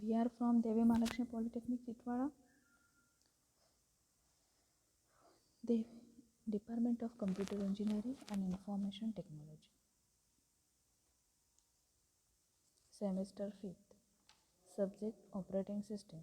We are from Devi Mahalakshmi Polytechnic, Chitwara, the Department of Computer Engineering and Information Technology. Semester 5th. Subject Operating System.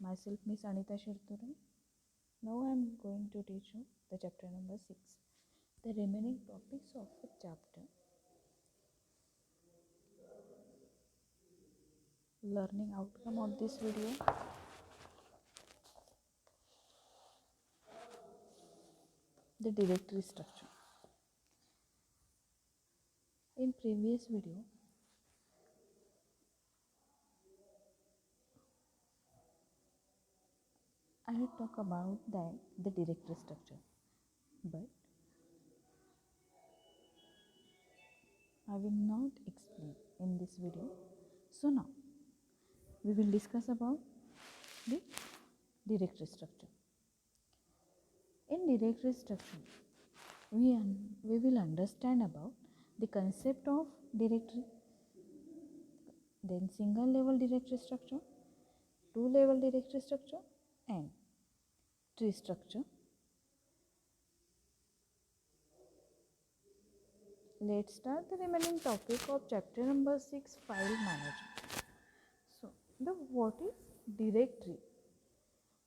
Myself Miss Anita Shirture. Now I am going to teach you the chapter number 6. The remaining topics of the chapter. Learning outcome of this video. The directory structure. In previous video, I will talk about the directory structure, but I will not explain in this video. So now we will discuss about the directory structure. In directory structure, we will understand about the concept of directory, then single level directory structure, two level directory structure, and tree structure. Let's start the remaining topic of chapter number 6, file management. So, what is directory?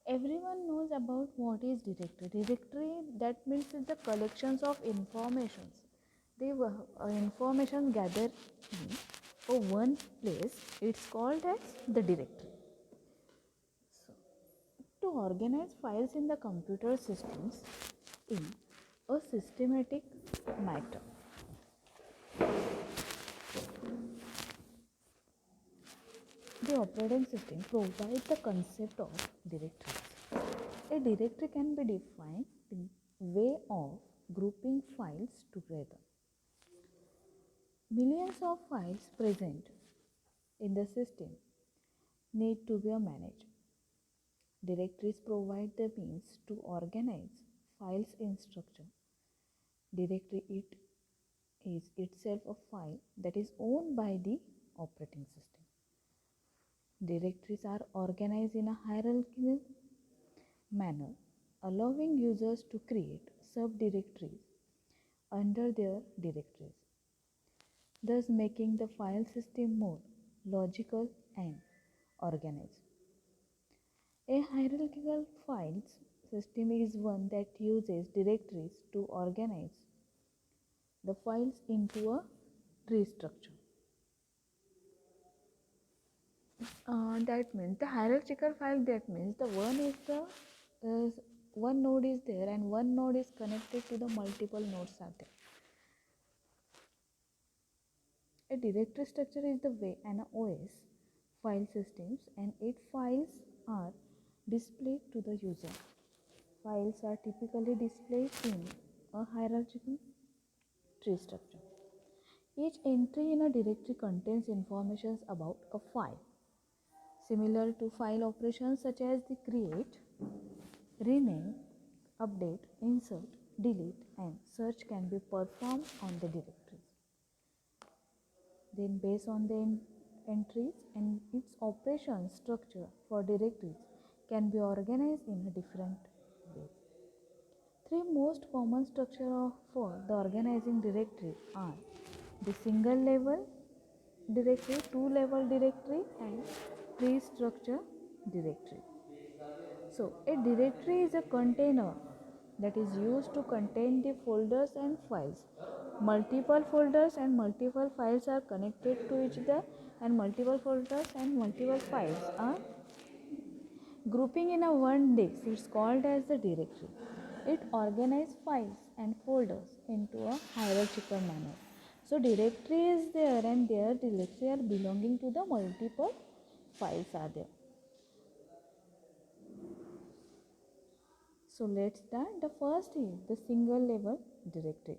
Everyone knows about what is directory. Directory, that means it's the collections of informations. The information gathered in one place, it's called as the directory. So, to organize files in the computer systems in a systematic manner. The operating system provides the concept of directories. A directory can be defined the way of grouping files together. Millions of files present in the system need to be managed. Directories provide the means to organize files in structure. Directory is itself a file that is owned by the operating system. Directories are organized in a hierarchical manner, allowing users to create subdirectories under their directories, thus making the file system more logical and organized. A hierarchical file system is one that uses directories to organize the files into a tree structure. That means the hierarchical file, that means the one node is there and one node is connected to the multiple nodes are there. A directory structure is the way an OS file systems and its files are displayed to the user. Files are typically displayed in a hierarchical tree structure. Each entry in a directory contains information about a file. Similar to file operations such as the create, rename, update, insert, delete, and search can be performed on the directories. Then based on the entries and its operation structure for directories can be organized in a different ways. Three most common structure for the organizing directory are the single level directory, two level directory, and tree structure directory. So a directory is a container that is used to contain the folders and files. Multiple folders and multiple files are connected to each other, and multiple folders and multiple files are grouping in a one disk. It's called as the directory. It organizes files and folders into a hierarchical manner. So directory is there and their directory are belonging to the multiple files are there. So let's start. The first is the single level directory.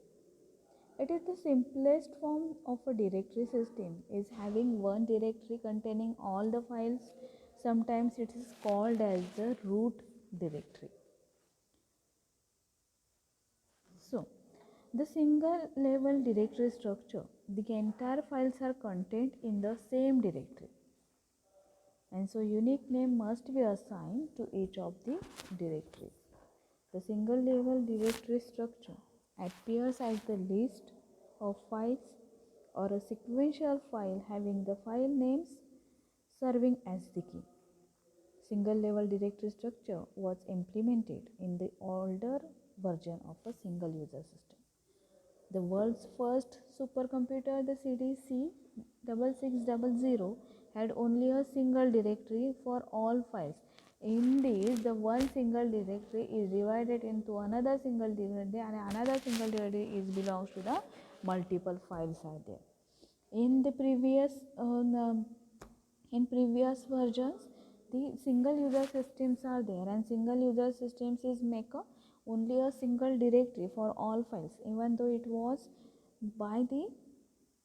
It is the simplest form of a directory system, is having one directory containing all the files. Sometimes it is called as the root directory. So The single level directory structure, the entire files are contained in the same directory, and so unique name must be assigned to each of the directories. The single level directory structure appears as the list of files or a sequential file having the file names serving as the key. Single level directory structure was implemented in the older version of a single user system. The world's first supercomputer, the CDC 6600, had only a single directory for all files. In this, the one single directory is divided into another single directory, and another single directory belongs to the multiple files are there. In the previous versions, the single user systems are there, and single user systems is make only a single directory for all files, even though it was by the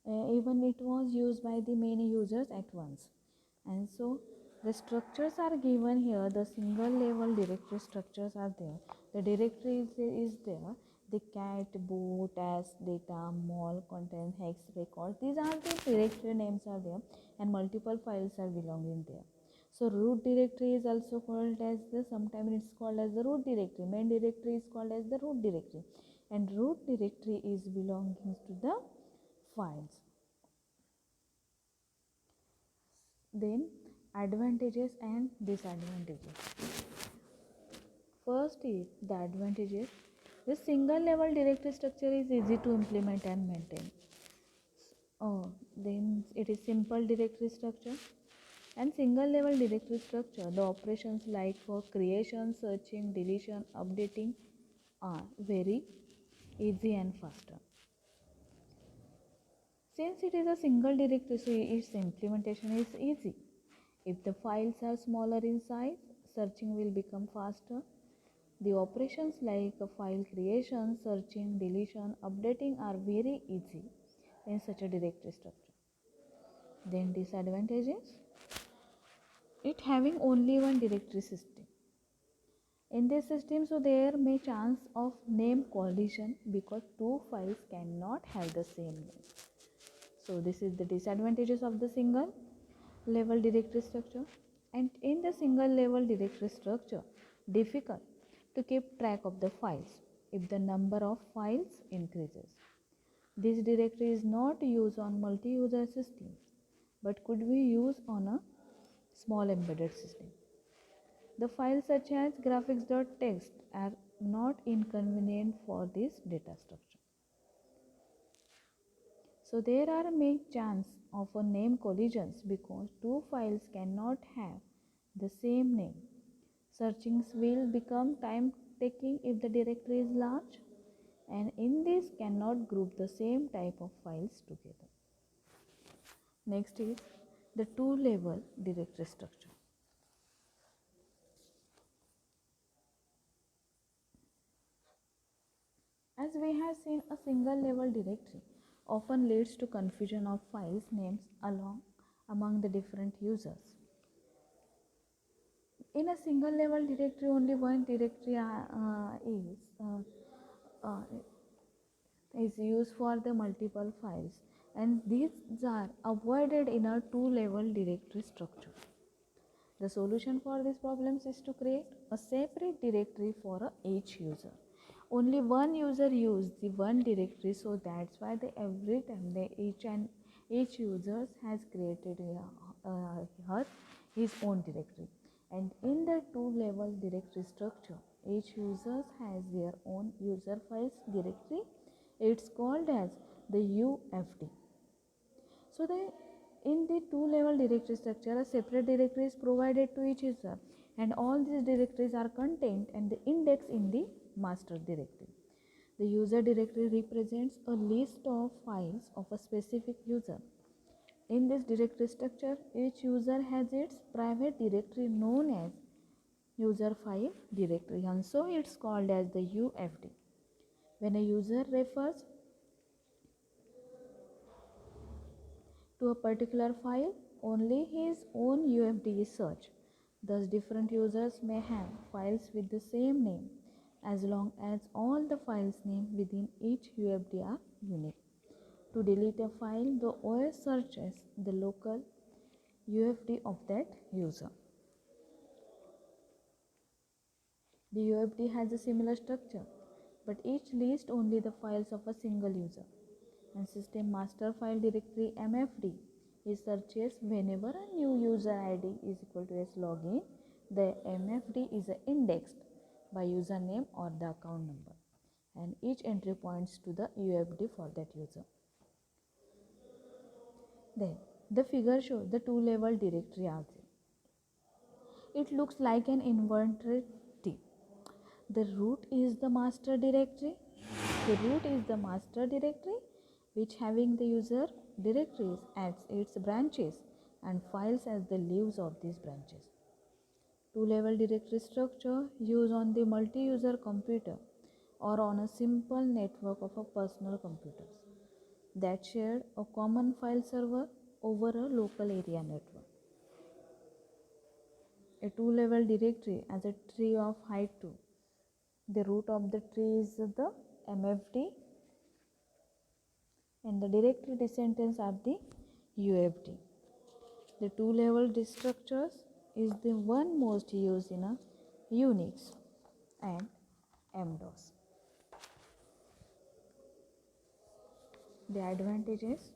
even it was used by the many users at once. And so the structures are given here. The single level directory structures are there. The directory is there. The cat, boot, as, data, mol, content, hex, record. These are the directory names are there, and multiple files are belonging there. So root directory is also called as the, sometimes it's called as the root directory. Main directory is called as the root directory, and root directory is belonging to the files. Then advantages and disadvantages. First is the advantages. The single level directory structure is easy to implement and maintain. Then it is simple directory structure. And single level directory structure, the operations like for creation, searching, deletion, updating are very easy and faster. Since it is a single directory, so its implementation is easy. If the files are smaller in size, searching will become faster. The operations like file creation, searching, deletion, updating are very easy in such a directory structure. Then disadvantages, it having only one directory system. In this system, so there may chance of name collision because two files cannot have the same name. So this is the disadvantages of the single level directory structure. And in the single level directory structure, difficult to keep track of the files if the number of files increases. This directory is not used on multi-user systems but could be used on a small embedded system. The files such as graphics.txt are not inconvenient for this data structure. So there are many chance of a name collisions because two files cannot have the same name. Searchings will become time taking if the directory is large, and in this cannot group the same type of files together. Next is the two level directory structure. As we have seen, a single level directory often leads to confusion of files names among the different users. In a single level directory, only one directory uh, is used for the multiple files, and these are avoided in a two level directory structure. The solution for these problems is to create a separate directory for each user. Only one user uses the one directory, so that's why every time each user has created his own directory. And in the two level directory structure, each user has their own user files directory. It's called as the UFD. So in the two level directory structure, a separate directory is provided to each user, and all these directories are contained and the index in the master directory. The user directory represents a list of files of a specific user. In this directory structure, each user has its private directory known as user file directory, and so it's called as the UFD. When a user refers to a particular file, only his own UFD is searched. Thus, different users may have files with the same name. as long as all the files name within each UFD are unique. To delete a file, the OS searches the local UFD of that user. The UFD has a similar structure, but each lists only the files of a single user. And System Master File Directory MFD is searches whenever a new user ID is equal to S login. The MFD is indexed by username or the account number, and each entry points to the UFD for that user. Then the figure shows the two-level directory out there. It looks like an inverted T. The root is the master directory. The root is the master directory which having the user directories as its branches and files as the leaves of these branches. Two-level directory structure used on the multi-user computer or on a simple network of a personal computers that shared a common file server over a local area network. A two-level directory as a tree of height 2. The root of the tree is the MFD and the directory descendants are the UFD. The two-level structures is the one most used in a Unix and MDOS. The advantages: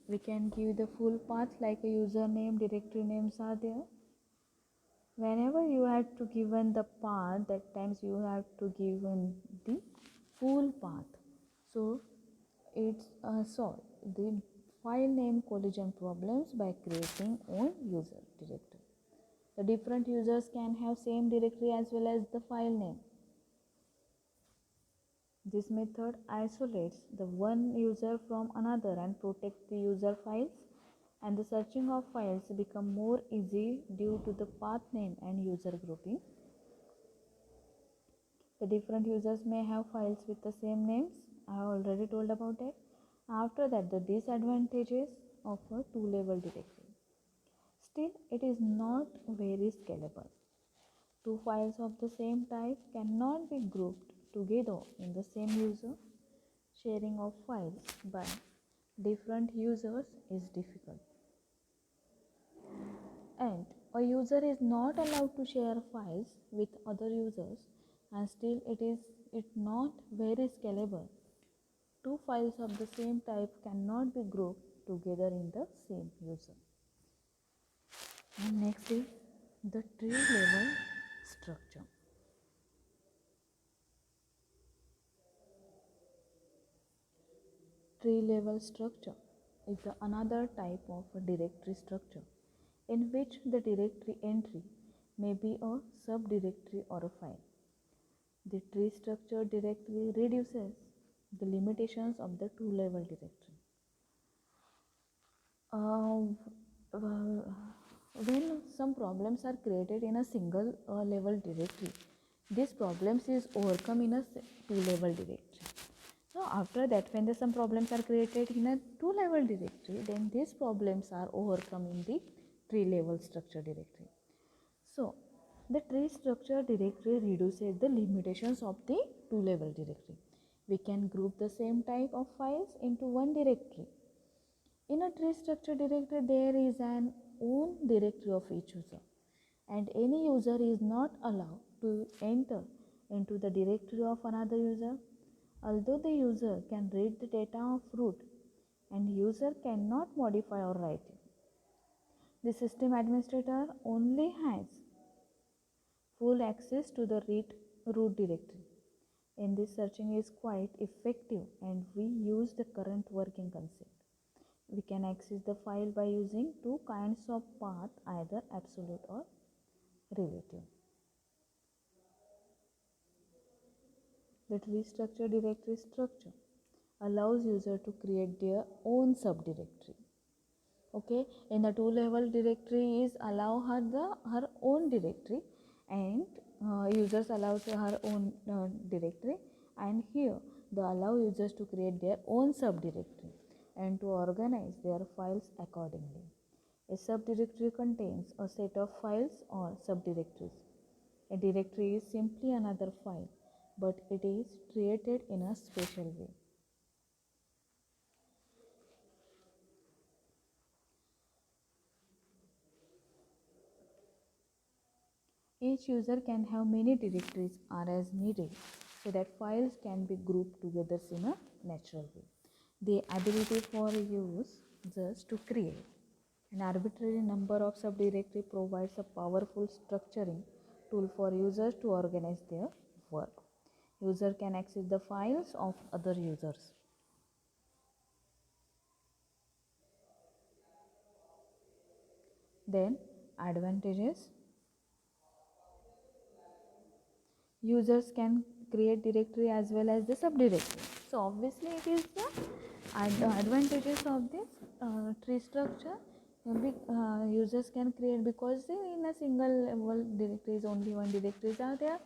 we can give the full path like a username, directory names are there. Whenever you have to given the path, that times you have to given the full path. So it's solve the file name collision problems by creating own user directory. The different users can have same directory as well as the file name. This method isolates the one user from another and protects the user files, and the searching of files become more easy due to the path name and user grouping. The different users may have files with the same names. I have already told about that. After that, the disadvantages of a two-level directory. Still, it is not very scalable. Two files of the same type cannot be grouped together in the same user. Sharing of files by different users is difficult. And a user is not allowed to share files with other users, and still it not very scalable. Two files of the same type cannot be grouped together in the same user. And next is the tree level structure. Tree level structure is another type of a directory structure in which the directory entry may be a subdirectory or a file. The tree structure directly reduces the limitations of the two-level directory. When some problems are created in a single level directory, these problems is overcome in a two-level directory. So after that, when some problems are created in a two-level directory, then these problems are overcome in the tree-level structure directory. So the tree structure directory reduces the limitations of the two-level directory. We can group the same type of files into one directory. In a tree structure directory, there is an own directory of each user, and any user is not allowed to enter into the directory of another user. Although the user can read the data of root, and user cannot modify or write it. The system administrator only has full access to the root directory. In this, searching is quite effective, and we use the current working concept. We can access the file by using two kinds of path, either absolute or relative. The tree structure directory structure allows user to create their own subdirectory. Okay, in the two-level directory is allow her own directory, and users allow her own directory, and here they allow users to create their own subdirectory and to organize their files accordingly. A subdirectory contains a set of files or subdirectories. A directory is simply another file, but it is treated in a special way. Each user can have many directories or as needed so that files can be grouped together in a natural way. The ability for users to create an arbitrary number of subdirectories provides a powerful structuring tool for users to organize their work. User can access the files of other users. Then advantages. Users can create directory as well as the subdirectory. So obviously it is the advantages of this tree structure. Users can create because in a single level directories only one directories are there,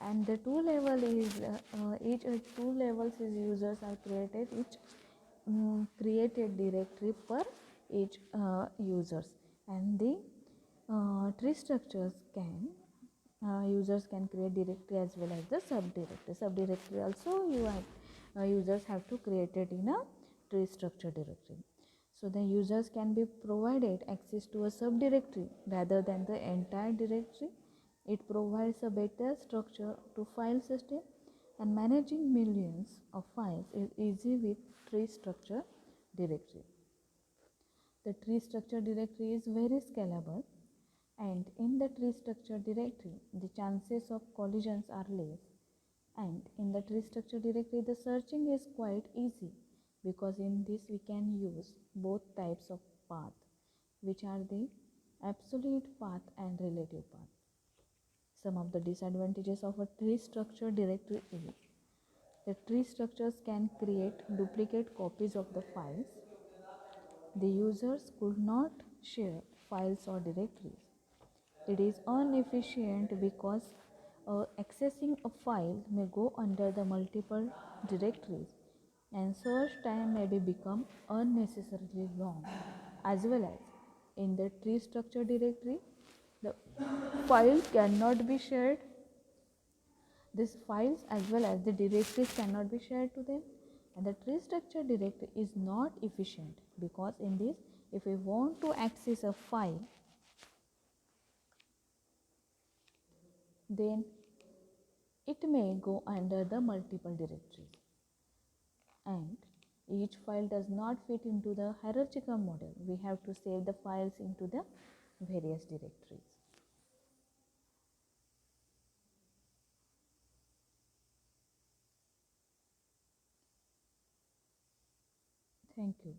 and the two level is each two levels is users are created each created directory per each users, and the tree structures can users can create directory as well as the subdirectory. Subdirectory also users have to create it in a tree structure directory. So the users can be provided access to a subdirectory rather than the entire directory. It provides a better structure to file system, and managing millions of files is easy with tree structure directory. The tree structure directory is very scalable, and in the tree structure directory the chances of collisions are less, and in the tree structure directory the searching is quite easy because in this we can use both types of path, which are the absolute path and relative path. Some of the disadvantages of a tree structure directory is the tree structures can create duplicate copies of the files. The users could not share files or directories. It is inefficient because accessing a file may go under the multiple directories, and search time may become unnecessarily long. As well as in the tree structure directory, the file cannot be shared. These files as well as the directories cannot be shared to them, and the tree structure directory is not efficient because in this, if we want to access a file, then it may go under the multiple directories, and each file does not fit into the hierarchical model. We have to save the files into the various directories. Thank you.